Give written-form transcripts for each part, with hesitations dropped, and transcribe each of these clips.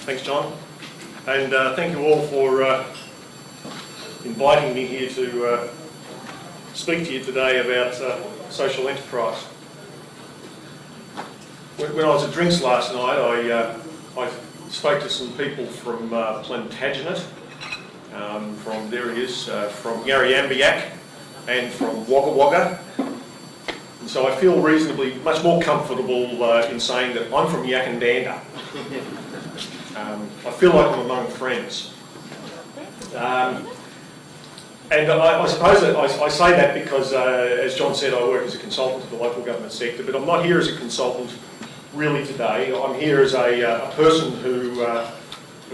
Thanks, John. And thank you all for inviting me here to speak to you today about social enterprise. When I was at drinks last night, I spoke to some people from Plantagenet, from from Yarriambiack and from Wagga Wagga. And so I feel reasonably much more comfortable in saying that I'm from Yakandanda. I feel like I'm among friends. And I suppose that I say that because, as John said, I work as a consultant to the local government sector, but I'm not here as a consultant really today. I'm here as a person who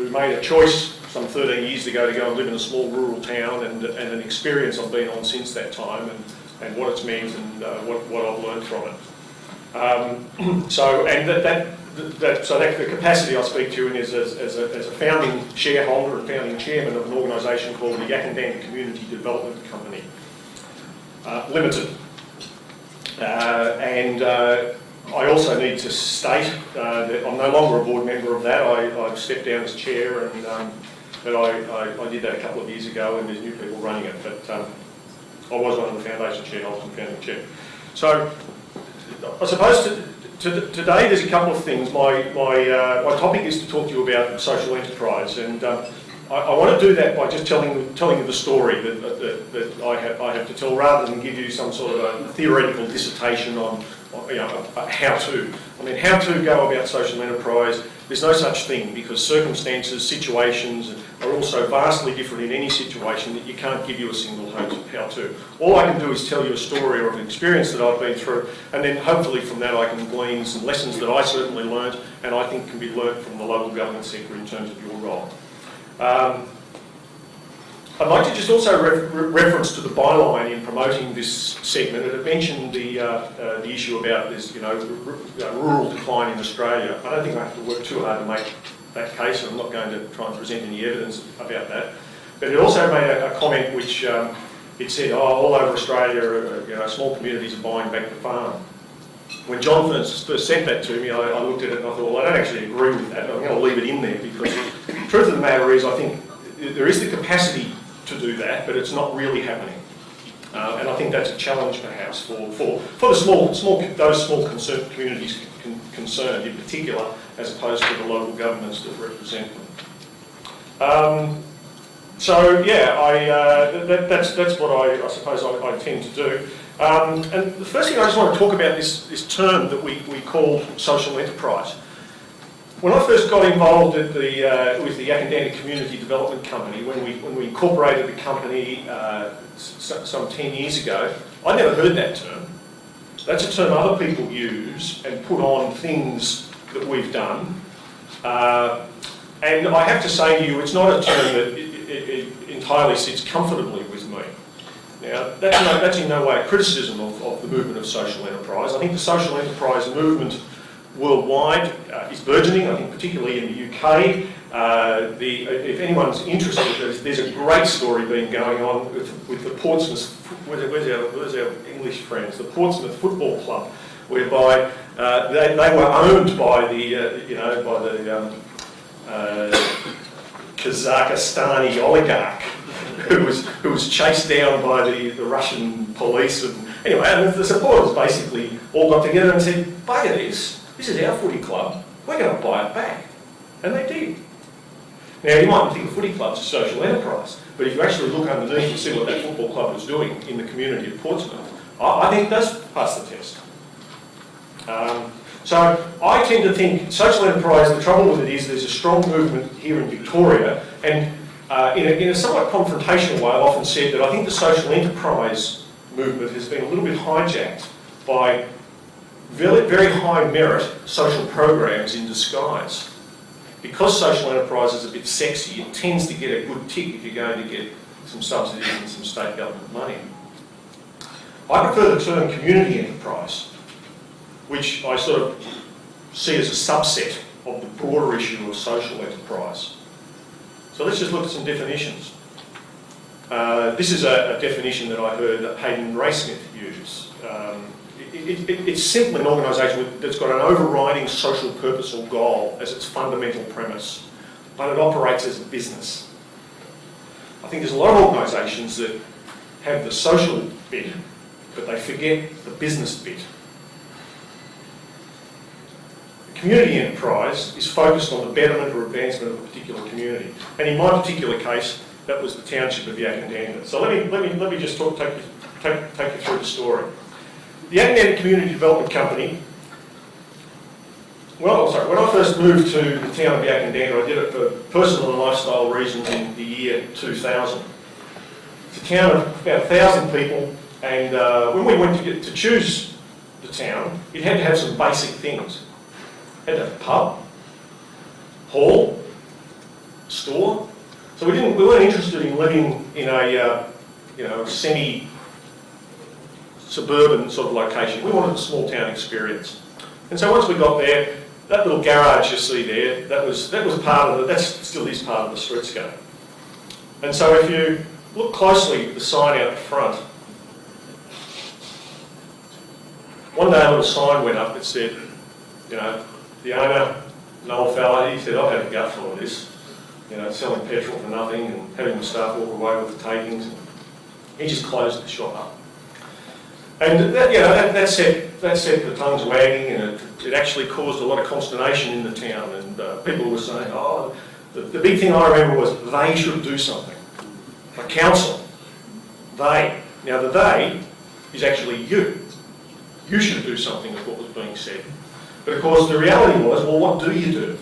made a choice some 13 years ago to go and live in a small rural town, and an experience I've been on since that time, and what it's meant and what I've learned from it. So the capacity I speak to in is as a founding shareholder and founding chairman of an organisation called the Yakandanda Community Development Company Limited. I also need to state that I'm no longer a board member of that. I've stepped down as chair, but I did that a couple of years ago, and there's new people running it. But I was one of the foundation shareholders and founding chair. So I suppose today there's a couple of things. My topic is to talk to you about social enterprise, and I want to do that by just telling you the story that I have to tell, rather than give you some sort of a theoretical dissertation on how to. I mean, how to go about social enterprise. There's no such thing, because circumstances, situations are all so vastly different in any situation that you can't give you a single how to. All I can do is tell you a story or an experience that I've been through, and then hopefully from that I can glean some lessons that I certainly learned and I think can be learnt from the local government sector in terms of your role. I'd like to just also reference to the byline in promoting this segment. It mentioned the issue about this, rural decline in Australia. I don't think I have to work too hard to make that case, and I'm not going to try and present any evidence about that. But it also made a comment which it said, all over Australia, small communities are buying back the farm. When John first sent that to me, I looked at it and I thought, well, I don't actually agree with that. I'm going to leave it in there, because the truth of the matter is, I think there is the capacity to do that, but it's not really happening. And I think that's a challenge, perhaps, for those small communities concerned in particular, as opposed to the local governments that represent them. That's what I suppose I tend to do. And the first thing I just want to talk about is this term that we call social enterprise. When I first got involved with the Yakandanda Community Development Company, when we incorporated the company some 10 years ago, I never heard that term. That's a term other people use and put on things that we've done. And I have to say to you, it's not a term that it entirely sits comfortably with me. Now, that's in no way a criticism of the movement of social enterprise. I think the social enterprise movement worldwide is burgeoning, I think particularly in the UK. If anyone's interested, there's a great story being going on with the Portsmouth, where's our English friends, the Portsmouth Football Club, whereby they were owned by the Kazakhstani oligarch who was chased down by the Russian police. And anyway, and the supporters basically all got together and said, bugger this is our footy club, we're going to buy it back. And they did. Now, you might think a footy club's a social enterprise, but if you actually look underneath and see what that football club was doing in the community of Portsmouth, I think it does pass the test. So I tend to think social enterprise, the trouble with it is there's a strong movement here in Victoria, and in a somewhat confrontational way, I've often said that I think the social enterprise movement has been a little bit hijacked by very, very high merit social programs in disguise. Because social enterprise is a bit sexy, it tends to get a good tick if you're going to get some subsidies and some state government money. I prefer the term community enterprise, which I sort of see as a subset of the broader issue of social enterprise. So let's just look at some definitions. This is a definition that I heard Hayden Raysmith use. It's simply an organisation that's got an overriding social purpose or goal as its fundamental premise, but it operates as a business. I think there's a lot of organisations that have the social bit, but they forget the business bit. The community enterprise is focused on the betterment or advancement of a particular community. And in my particular case, that was the township of Yakandanda. So let me just take you through the story. The Yakandanda Community Development Company, when I first moved to the town of Yakandanda, I did it for personal and lifestyle reasons in the year 2000. It's a town of about 1,000 people, and when we went to choose the town, it had to have some basic things. It had to have a pub, hall, store. So we weren't interested in living in a semi-suburban sort of location. We wanted a small town experience. And so once we got there, that little garage you see there, that was part of that still is part of the streetscape. And so if you look closely at the sign out front, one day a little sign went up that said, the owner, an old fella, he said, I've had a gutful of this, selling petrol for nothing and having the staff walk away with the takings. He just closed the shop up. And that set the tongues wagging, and it actually caused a lot of consternation in the town. And people were saying, the big thing I remember was they should do something. A council, they. Now the they is actually you. You should do something is what was being said. But of course the reality was, well, what do you do?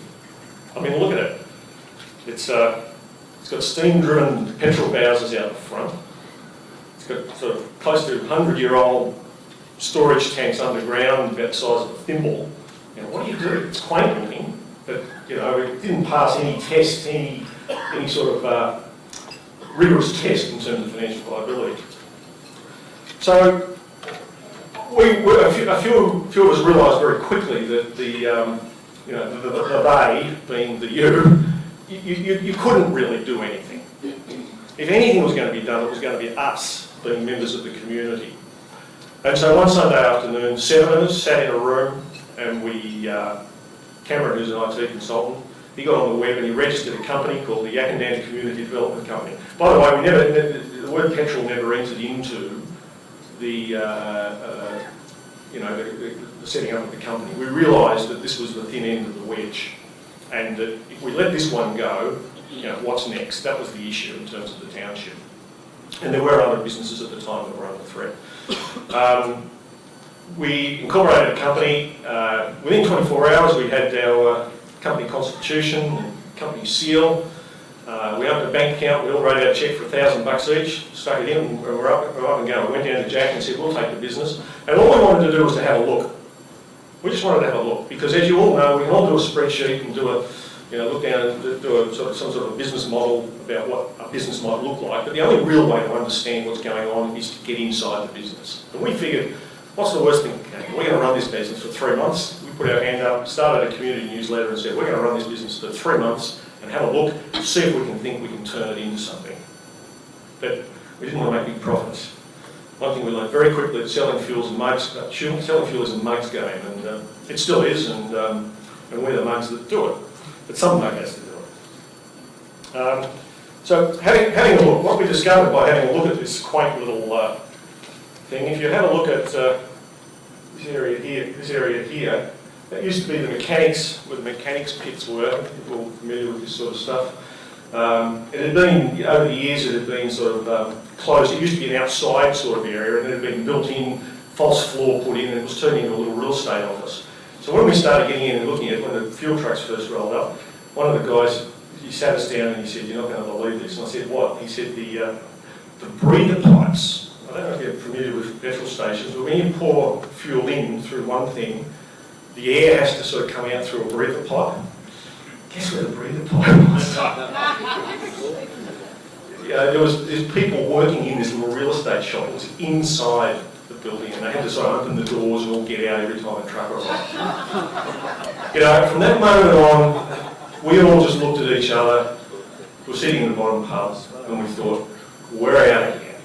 I mean, look at it. It's got steam-driven petrol houses out the front. It's got sort of close to 100-year-old storage tanks underground, about the size of a thimble. What do you do? It's quaint looking, but it didn't pass any test, any sort of rigorous test in terms of financial viability. So a few of us realised very quickly that the they, being the you couldn't really do anything. If anything was going to be done, it was going to be us, being members of the community. And so one Sunday afternoon, 7 of us sat in a room, and Cameron, who's an IT consultant, he got on the web and he registered a company called the Yakandanda Community Development Company. By the way, the word petrol never entered into the setting up of the company. We realised that this was the thin end of the wedge, and that if we let this one go, what's next? That was the issue in terms of the township. And there were other businesses at the time that were under threat. We incorporated a company. Within 24 hours, we had our company constitution and company seal. We opened a bank account. We all wrote out a cheque for $1,000 each, stuck it in, and we're up and going. We went down to Jack and said, we'll take the business. And all we wanted to do was to have a look. We just wanted to have a look, because as you all know, we can all do a spreadsheet and look down and do some sort of business model about what a business might look like. But the only real way to understand what's going on is to get inside the business. And we figured, what's the worst thing that can happen? We're going to run this business for 3 months. We put our hand up, started a community newsletter and said, we're going to run this business for 3 months and have a look, see if we can turn it into something. But we didn't want to make big profits. One thing we learned very quickly, that selling fuel is a mate's game, and it still is, and we're the mates that do it. But some mate has to do it. So having a look, what we discovered by having a look at this quaint little thing, if you have a look at this area here, that used to be the mechanics, where the mechanics pits were. People are familiar with this sort of stuff. It had been, over the years, it had been sort of closed. It used to be an outside sort of area, and it had been built-in, false floor put in, and it was turned into a little real estate office. So when we started getting in and looking at it, when the fuel trucks first rolled up, one of the guys, he sat us down and he said, you're not going to believe this. And I said, what? He said, the breather pipes. I don't know if you're familiar with petrol stations, but when you pour fuel in through one thing, the air has to sort of come out through a breather pipe. Guess where the breather pipe was? There's people working in this little real estate shop. It was inside the building, and they had to sort of open the doors and all get out every time a truck arrived. From that moment on, we all just looked at each other. We were sitting in the bottom pubs, and we thought, we're out of here.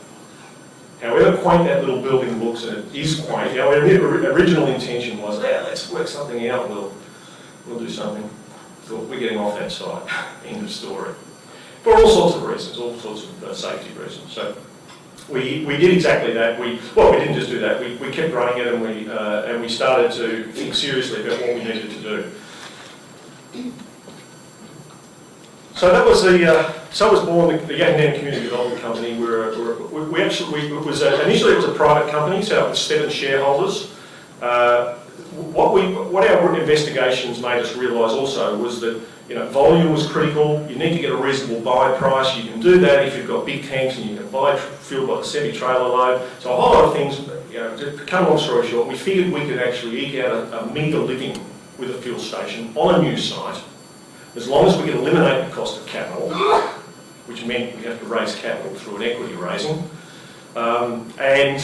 However quaint that little building looks, and it is quaint, our original intention was, let's work something out, we'll do something. thought, we're getting off that site, end of story. For all sorts of reasons, all sorts of safety reasons. So we did exactly that. We didn't just do that. We kept running it, and we started to think seriously about what we needed to do. So that was so was born the Yakandana Community Development Company. Initially it was a private company set up with 7 shareholders. What our investigations made us realise also was that volume was critical. You need to get a reasonable buy price. You can do that if you've got big tanks and you can buy fuel by the semi-trailer load. So a whole lot of things. To cut a long story short, we figured we could actually eke out a meagre living with a fuel station on a new site, as long as we could eliminate the cost of capital, which meant we have to raise capital through an equity raising, and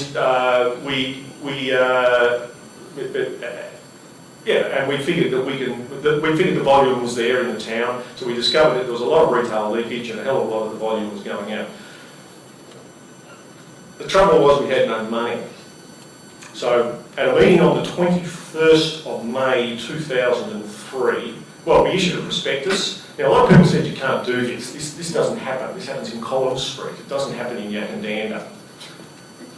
we figured that we figured the volume was there in the town, so we discovered that there was a lot of retail leakage and a hell of a lot of the volume was going out. The trouble was we had no money. So at a meeting on the 21st of May 2003, we issued a prospectus. Now, a lot of people said you can't do this. This doesn't happen. This happens in Collins Street. It doesn't happen in Yakandana.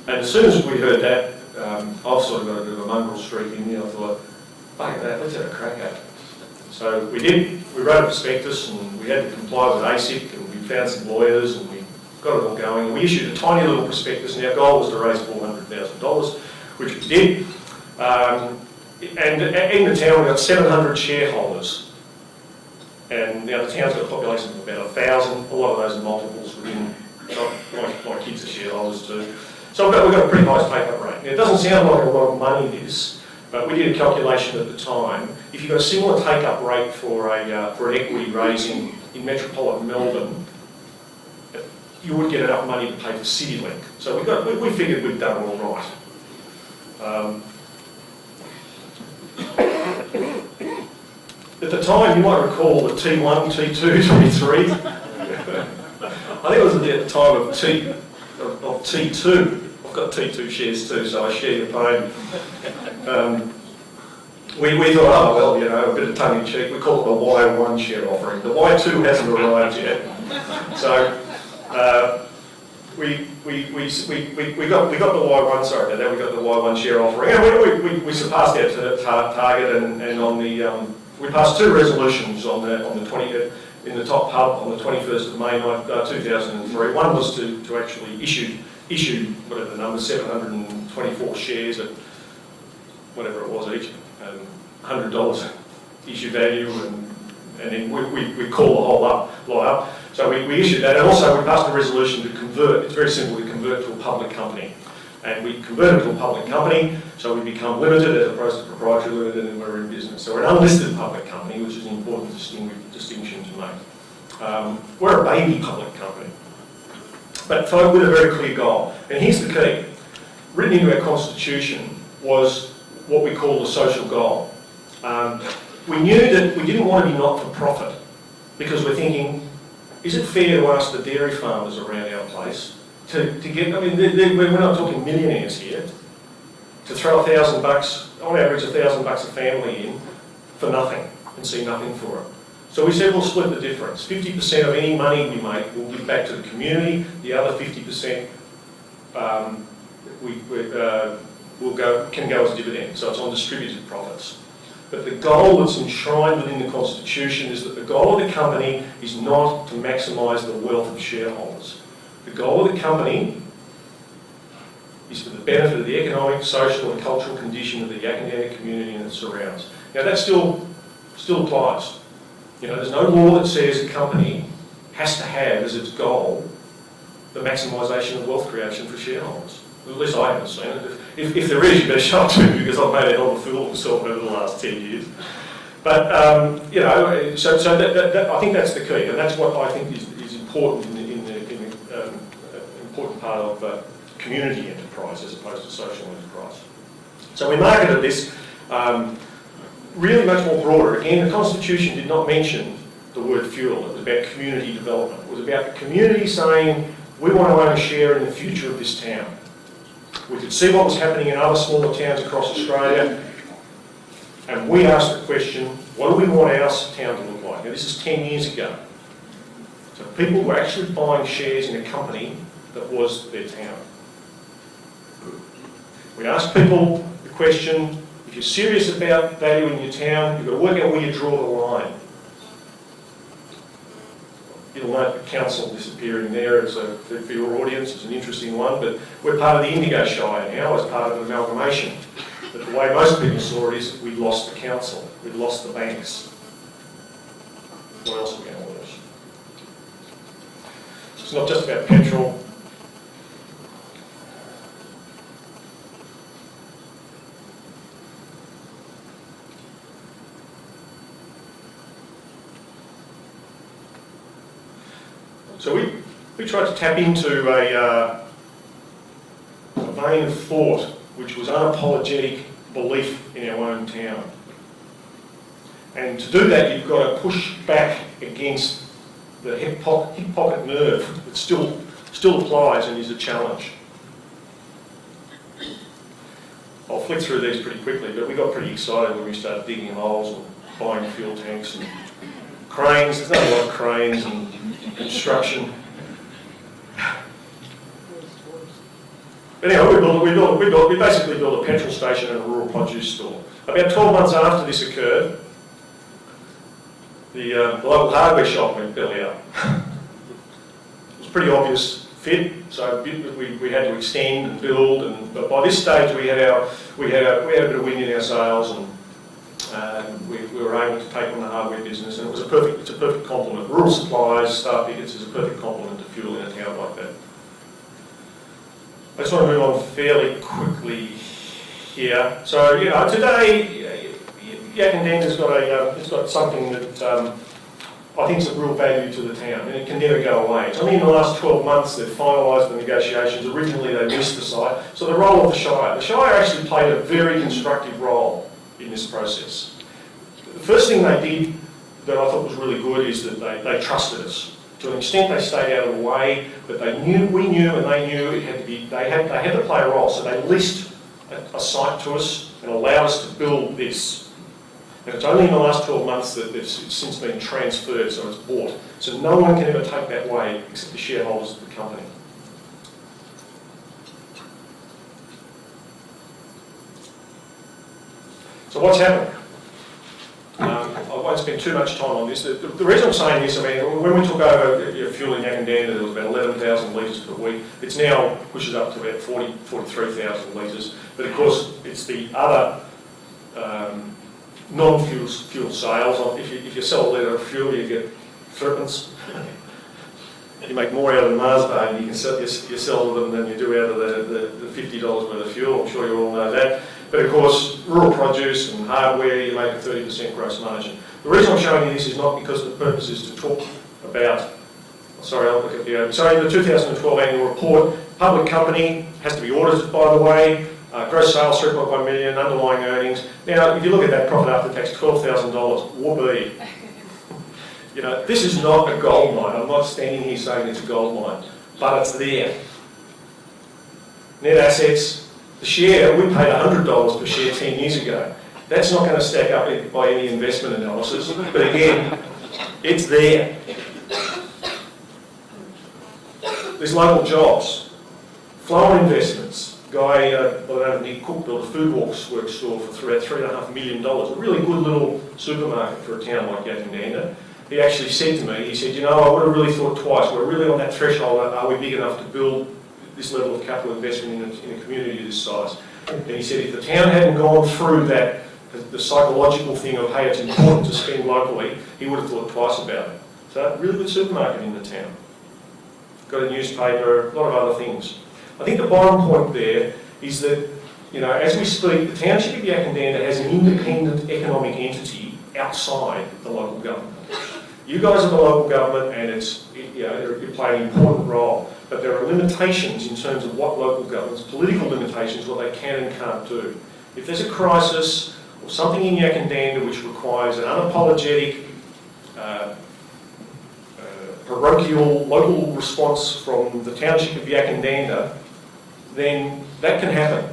And as soon as we heard that, I've sort of got a bit of a mongrel streak in me. I thought, fuck that, let's have a crack at it. So we did. We wrote a prospectus and we had to comply with ASIC and we found some lawyers and we got it all going. And we issued a tiny little prospectus and our goal was to raise $400,000, which we did. And in the town we got 700 shareholders. And now the town's got a population of about 1,000. A lot of those are multiples within, my kids are shareholders too. So we've got a pretty high take-up rate. Now, it doesn't sound like a lot of money, this, but we did a calculation at the time. If you've got a similar take-up rate for an equity raising in metropolitan Melbourne, you would get enough money to pay for CityLink. So we figured we'd done all right. At the time, you might recall the T1, T2, T3. I think it was at the time of T2. I've got T2 shares too, so I share your pain. We thought, oh well, a bit of tongue-in-cheek. We call it the Y1 share offering. The Y2 hasn't arrived yet. So we got the Y1. Sorry about that. We got the Y1 share offering, and we surpassed our target, and on the we passed 2 resolutions on the 20 in the top hub on the 21st of May 2003. One was to actually issue whatever the number, 724 shares at whatever it was each, $100 issue value, and then we call the whole lot up. So we issued that, and also we passed a resolution to convert. It's very simple to convert to a public company. And we converted to a public company, so we become limited as opposed to proprietary limited, and we're in business. So we're an unlisted public company, which is an important distinction to make. We're a baby public company, but with a very clear goal. And here's the key. Written into our constitution was what we call the social goal. We knew that we didn't want to be not-for-profit because we're thinking, is it fair to ask the dairy farmers around our place to get, we're not talking millionaires here, to throw $1,000, on average $1,000 a family in for nothing and see nothing for it. So we said we'll split the difference. 50% of any money we make we'll give back to the community. The other 50% can go as dividends. So it's on distributed profits. But the goal that's enshrined within the Constitution is that the goal of the company is not to maximise the wealth of shareholders. The goal of the company is for the benefit of the economic, social and cultural condition of the Yakandana community and its surrounds. Now that still applies. There's no law that says a company has to have as its goal the maximisation of wealth creation for shareholders. At least I haven't seen it. If there is, you better show it to me because I've made a hell of a fool of myself over the last 10 years. But, so that, I think that's the key, and that's what I think is important in the important part of community enterprise as opposed to social enterprise. So we marketed this really much more broader. Again, the Constitution did not mention the word fuel. It was about community development. It was about the community saying, we want to own a share in the future of this town. We could see what was happening in other smaller towns across Australia, and we asked the question, what do we want our town to look like? Now this is 10 years ago. So people were actually buying shares in a company that was their town. We asked people the question, if you're serious about value in your town, you've got to work out where you draw the line. You'll note the council disappearing there for your audience. It's an interesting one, but we're part of the Indigo Shire now as part of an amalgamation. But the way most people saw it is that we'd lost the council, we'd lost the banks. What else are we going to lose? It's not just about petrol. So we tried to tap into a vein of thought which was unapologetic belief in our own town. And to do that, you've got to push back against the hip pocket nerve that still applies and is a challenge. I'll flick through these pretty quickly, but we got pretty excited when we started digging holes and buying fuel tanks and cranes. There's not a lot of cranes and construction. But anyway, we basically built a petrol station and a rural produce store. About 12 months after this occurred, the local hardware shop went belly up. It was a pretty obvious fit, so we had to extend and build. But by this stage, we had a bit of wind in our sails, and we were able to take on the hardware business. And it's a perfect complement. Rural supplies, star tickets is a perfect complement to fuel in a town like that. I just want to move on fairly quickly here. So, today, Yakandanda's got something that I think is of real value to the town, and it can never go away. It's only in the last 12 months they've finalised the negotiations. Originally they missed the site. So the role of the Shire. The Shire actually played a very constructive role in this process. The first thing they did that I thought was really good is that they trusted us. To an extent, they stayed out of the way, but we knew, and they knew it had to be. They had to play a role. So they leased a site to us and allowed us to build this. And it's only in the last 12 months that it's since been transferred, so it's bought. So no one can ever take that way except the shareholders of the company. So what's happened? I won't spend too much time on this. The reason I'm saying this, when we took over fuel in Yakandanda, there was about 11,000 litres per week. It's now pushes up to about 43,000 litres. But of course, it's the other non-fuel sales. If you sell a litre of fuel, you get threepence. You make more out of the Mazda, and you sell them than you do out of the $50 worth of fuel. I'm sure you all know that. But of course, rural produce and hardware, you make a 30% gross margin. The reason I'm showing you this is not because the purpose is to talk about, I'll look at the 2012 annual report. Public company, has to be audited by the way, gross sales 3.1 million, underlying earnings. Now, if you look at that profit after tax, $12,000, whoopee. This is not a gold mine. I'm not standing here saying it's a gold mine, but it's there. Net assets. The share, we paid $100 per share 10 years ago. That's not going to stack up by any investment analysis, but again, it's there. There's local jobs, flow-on investments. Guy by the name of Nick Cook built a food works store for about $3.5 million. A really good little supermarket for a town like Yakandanda. He actually said to me, I would have really thought twice. We're really on that threshold. Are we big enough to build this level of capital investment in a community this size? And he said if the town hadn't gone through that, the psychological thing of, hey, it's important to spend locally, he would have thought twice about it. So, really good supermarket in the town. Got a newspaper, a lot of other things. I think the bottom point there is that, as we speak, the township of Yakandanda has an independent economic entity outside the local government. You guys are the local government, and you play an important role. But there are limitations in terms of what local governments, political limitations, what they can and can't do. If there's a crisis or something in Yakandanda which requires an unapologetic, parochial, local response from the township of Yakandanda, then that can happen.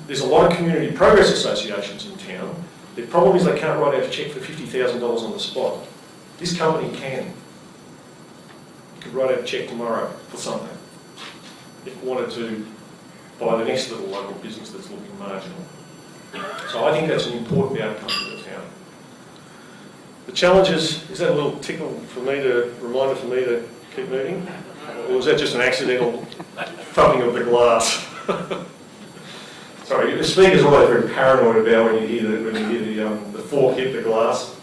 There's a lot of community progress associations in town. The problem is they can't write out a cheque for $50,000 on the spot. This company can. You could write out a cheque tomorrow for something if you wanted to buy the next little local business that's looking marginal. So I think that's an important outcome for the town. The challenges, is that a little tickle for me reminder for me to keep moving? Or was that just an accidental thumping of the glass? Sorry, the speaker's always very paranoid about when you hear the fork hit the glass.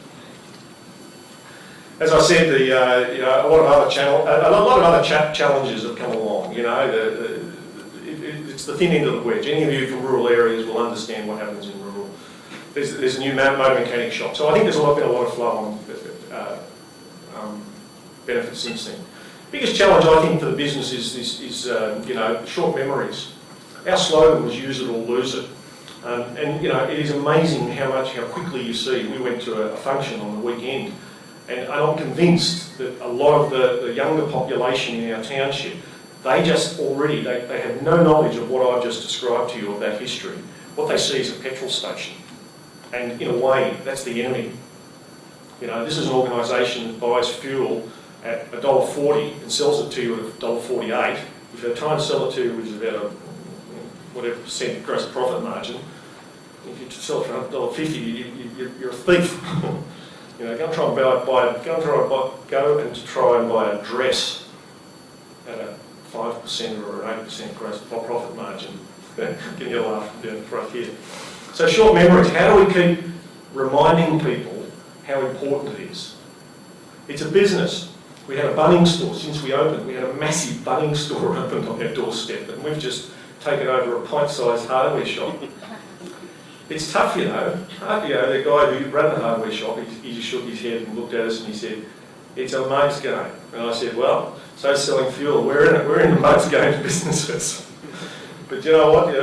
As I said, a lot of other challenges have come along. It's the thin end of the wedge. Any of you from rural areas will understand what happens in rural. There's a new motor mechanic shop, so I think there's been a lot of flow on benefits since then. Biggest challenge I think for the business is short memories. Our slogan was use it or lose it. It is amazing how quickly you see. We went to a function on the weekend, and I'm convinced that a lot of the younger population in our township, they have no knowledge of what I've just described to you of that history. What they see is a petrol station. And in a way, that's the enemy. This is an organisation that buys fuel at $1.40 and sells it to you at $1.48. If they try and sell it to you, which is about whatever percent gross profit margin, if you sell it for $1.50, you're a thief. Go and try and buy a dress at a 5% or an 8% gross profit margin. Get your laugh down the front here. So short memories. How do we keep reminding people how important it is? It's a business. We had a Bunnings store since we opened. We had a massive Bunnings store opened on our doorstep, and we've just taken over a pint-sized hardware shop. It's tough, The guy who ran the hardware shop, he just shook his head and looked at us and he said, "It's a mugs game." And I said, "Well, so is selling fuel. We're in the mugs game businesses." But you know what?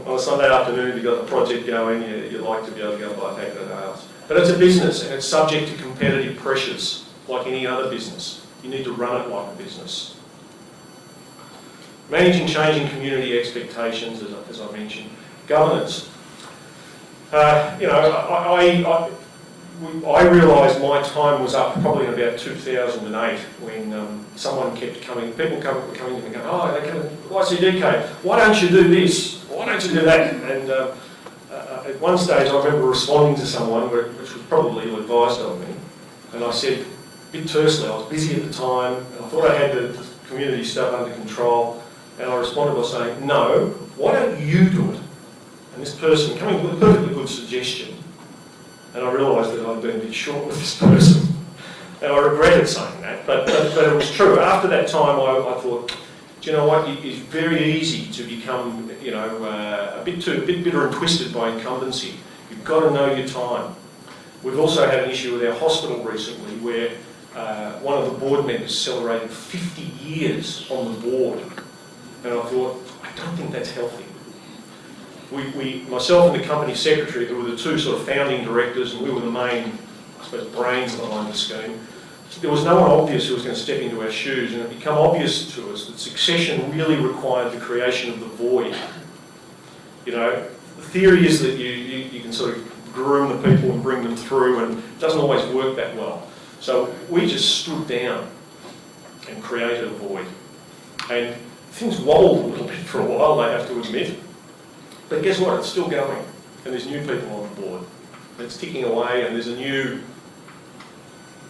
On a Sunday afternoon, you've got the project going. You like to be able to go and buy a packet of nails. But it's a business, and it's subject to competitive pressures, like any other business. You need to run it like a business. Managing changing community expectations, as I mentioned. Governance. I realised my time was up probably in about 2008 when someone kept coming, people were coming to me and going, "Oh, they come, YCDK, why don't you do this? Why don't you do that?" And at one stage I remember responding to someone, which was probably ill-advised of me, and I said, a bit tersely, I was busy at the time, and I thought I had the community stuff under control, and I responded by saying, "No, why don't you do it?" And this person coming with a perfectly good suggestion, and I realised that I'd been a bit short with this person, and I regretted saying that, but it was true. After that time, I thought, do you know what? It's very easy to become, a bit bitter and twisted by incumbency. You've got to know your time. We've also had an issue with our hospital recently where one of the board members celebrated 50 years on the board, and I thought, I don't think that's healthy. Myself and the company secretary, who were the two sort of founding directors, and we were the main, I suppose, brains behind the scheme, there was no one obvious who was going to step into our shoes, and it became obvious to us that succession really required the creation of the void. The theory is that you can sort of groom the people and bring them through, and it doesn't always work that well. So we just stood down and created a void. And things wobbled a little bit for a while, I have to admit. But guess what? It's still going, and there's new people on the board. It's ticking away, and there's a new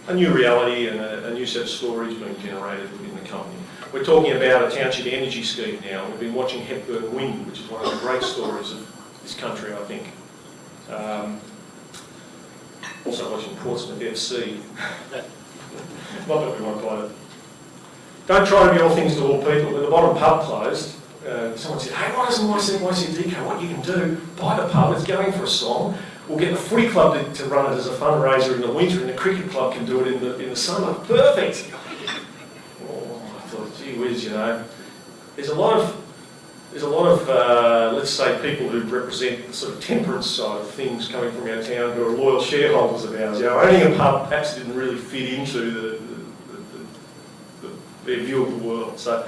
reality and a new set of stories being generated within the company. We're talking about a township energy scheme now. We've been watching Hepburn Wind, which is one of the great stories of this country, I think. Also watching Portsmouth FC. Not that we want to buy it. Don't try to be all things to all people. When the bottom pub closed, someone said, "Hey, why doesn't YCDK? What you can do, buy the pub, it's going for a song. We'll get the footy club to run it as a fundraiser in the winter, and the cricket club can do it in the summer. Perfect." Oh, I thought, gee whiz, there's a lot of let's say people who represent the sort of temperance side of things coming from our town who are loyal shareholders of ours. Owning a pub perhaps didn't really fit into their view of the world. So,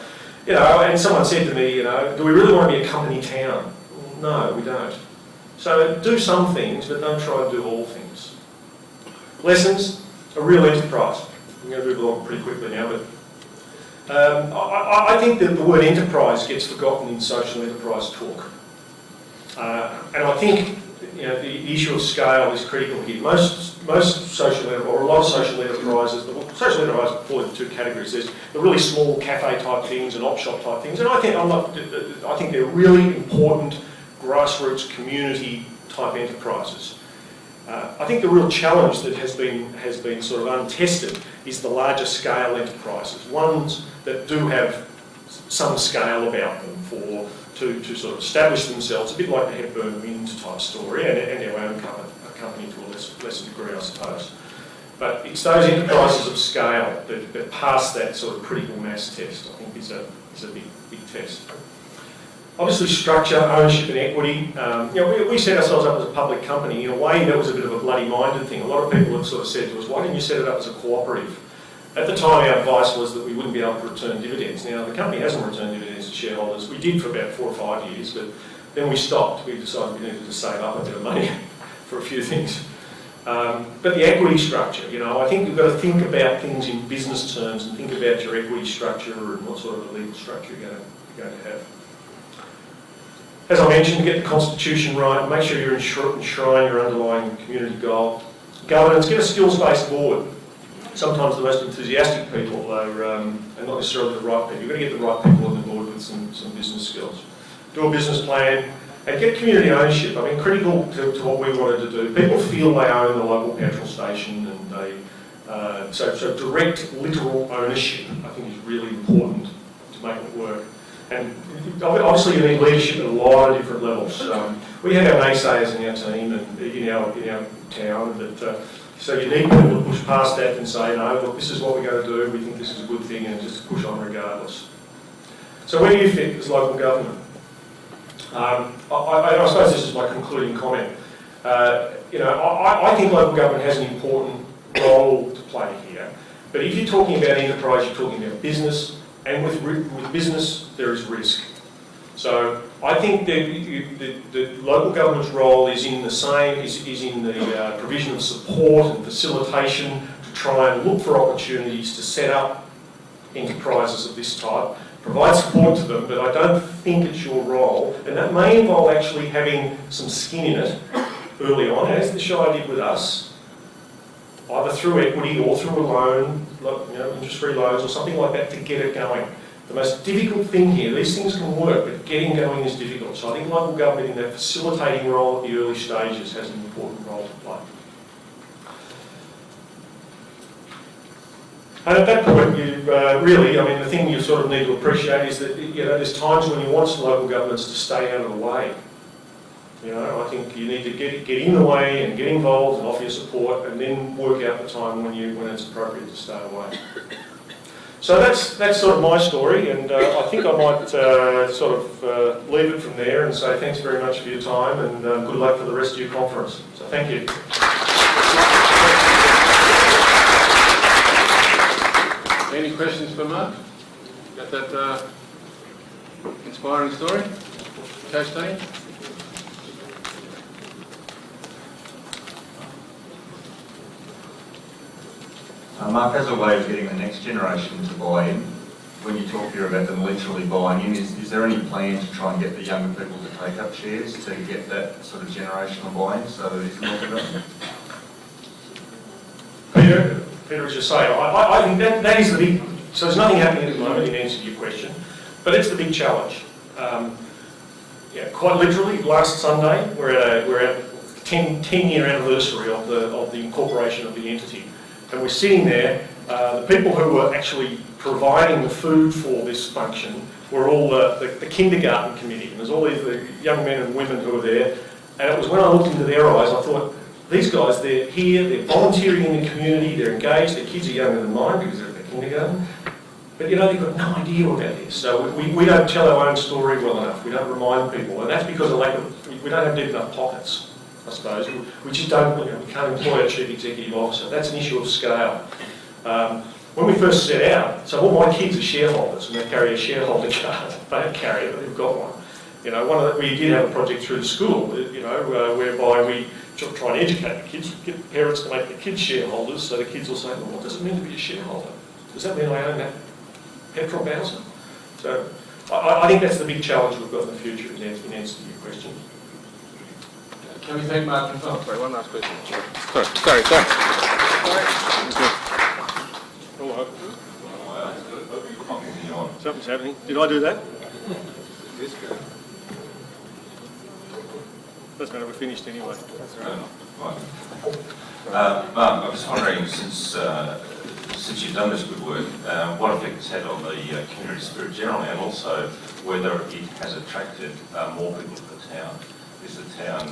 and someone said to me, "Do we really want to be a company town?" No, we don't. So do some things, but don't try to do all things. Lessons. a real enterprise. I'm going to move along pretty quickly now, but I think that the word enterprise gets forgotten in social enterprise talk. And I think the issue of scale is critical here. Most social enterprise, or a lot of social enterprises, social enterprises fall into two categories. There's the really small cafe type things and op shop type things, and I think they're really important grassroots community type enterprises. I think the real challenge that has been sort of untested is the larger scale enterprises, ones that do have some scale about them to sort of establish themselves, a bit like the Hepburn Winds type story, and their own company to a lesser degree, I suppose. But it's those enterprises of scale that pass that sort of critical mass test. I think is a big test. Obviously, structure, ownership and equity. We set ourselves up as a public company. In a way, that was a bit of a bloody-minded thing. A lot of people have sort of said to us, why didn't you set it up as a cooperative? At the time, our advice was that we wouldn't be able to return dividends. Now, the company hasn't returned dividends to shareholders. We did for about 4 or 5 years, but then we stopped. We decided we needed to save up a bit of money for a few things. But the equity structure, I think you've got to think about things in business terms and think about your equity structure and what sort of a legal structure you're going to have. As I mentioned, get the constitution right, make sure you enshrine your underlying community goal. Governance, get a skills-based board. Sometimes the most enthusiastic people are not necessarily the right people. You've got to get the right people on the board with some business skills. Do a business plan and get community ownership. I mean, critical to what we wanted to do. People feel they own the local petrol station, and so direct, literal ownership, I think, is really important to make it work. And obviously you need leadership at a lot of different levels. We had our naysayers in our team and in our town, but so you need people to push past that and say, no, look, this is what we're going to do, we think this is a good thing, and just push on regardless. So where do you fit as local government? I suppose this is my concluding comment. I think local government has an important role to play here, but if you're talking about enterprise, you're talking about business, and with business, there is risk. So I think that the local government's role is in the provision of support and facilitation to try and look for opportunities to set up enterprises of this type, provide support to them, but I don't think it's your role, and that may involve actually having some skin in it early on, as the Shire did with us, either through equity or through a loan, interest-free loans or something like that to get it going. The most difficult thing here, these things can work, but getting going is difficult. So I think local government in that facilitating role at the early stages has an important role to play. And at that point, the thing you sort of need to appreciate is that, there's times when you want local governments to stay out of the way. I think you need to get in the way and get involved and offer your support, and then work out the time when it's appropriate to stay away. So that's sort of my story, and I think I might leave it from there and say thanks very much for your time, and good luck for the rest of your conference. So thank you. Any questions for Mark? Got that inspiring story? Coach Dane? Mark, as a way of getting the next generation to buy in, when you talk here about them literally buying in, is there any plan to try and get the younger people to take up shares to get that sort of generational buy-in so that it's more development? Peter, as you say, I think that is the big... So there's nothing happening at the moment in answer to your question, but it's the big challenge. Quite literally, last Sunday, we're at a 10-year anniversary of the incorporation of the entity. And we're sitting there, the people who were actually providing the food for this function were all the kindergarten committee. And there's all these young men and women who were there. And it was when I looked into their eyes, I thought, these guys, they're here, they're volunteering in the community, they're engaged, their kids are younger than mine because they're at the kindergarten. But they've got no idea about this. So we don't tell our own story well enough. We don't remind people. And that's because we don't have deep enough pockets. I suppose. We just don't, we can't employ a chief executive officer. That's an issue of scale. When we first set out, so all my kids are shareholders and they carry a shareholder card. They don't carry it, but they've got one. We did have a project through the school, whereby we try and educate the kids, get parents to make the kids shareholders, so the kids will say, well, what does it mean to be a shareholder? Does that mean I own that petrol Bowser? So I think that's the big challenge we've got in the future in answer to your question. Can we thank Mark as well? Sorry, one last question. Sorry. Something's happening. Did I do that? Doesn't matter, we're finished anyway. Mark, I was wondering, since you've done this good work, what effect it's had on the community spirit generally, and also whether it has attracted more people to the town. Is the town,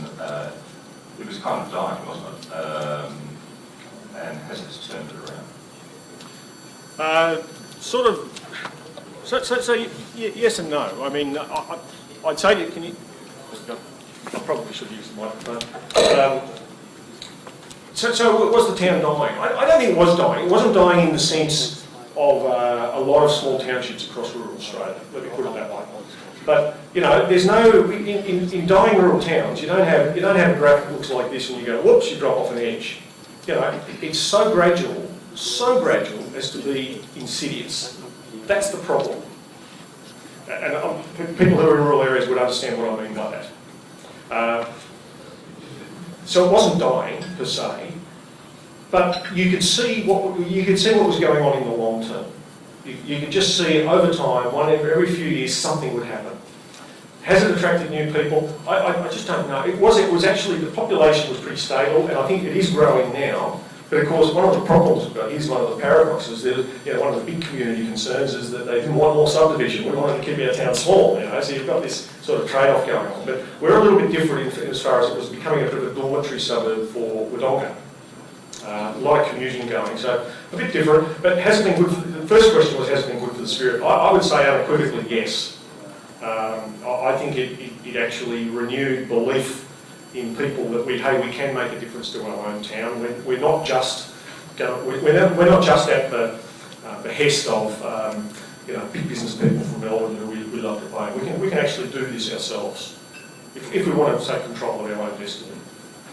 it was kind of dying, wasn't it? And has this turned it around? Sort of. So yes and no. I mean, I'd say, can you? I probably should use the microphone. So was the town dying? I don't think it was dying. It wasn't dying in the sense of a lot of small townships across rural Australia. Let me put it that way. But you know, there's no in dying rural towns. You don't have a graph that looks like this, and you go, whoops, you drop off an edge. You know, it's so gradual as to be insidious. That's the problem. And people who are in rural areas would understand what I mean by that. So it wasn't dying per se, but you could see what was going on in the long term. You could just see over time, every few years, something would happen. Has it attracted new people? I just don't know. It was actually, the population was pretty stable, and I think it is growing now. But of course, one of the problems we've got, here's one of the paradoxes, that one of the big community concerns is that they didn't want more subdivision. We wanted to keep our town small, so you've got this sort of trade-off going on. But we're a little bit different as far as it was becoming a bit of a dormitory suburb for Wodonga. A lot of commuting going, so a bit different. But has it been good the first question was, has it been good for the spirit? I would say unequivocally yes. I think it actually renewed belief in people that we can make a difference to our own town. We're not just we're not just at the behest of big business people from Melbourne who we love to pay. We can actually do this ourselves if we want to take control of our own destiny.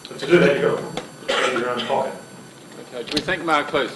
But to do that, you've got to put it in your own pocket. Okay, can we thank Mark, please?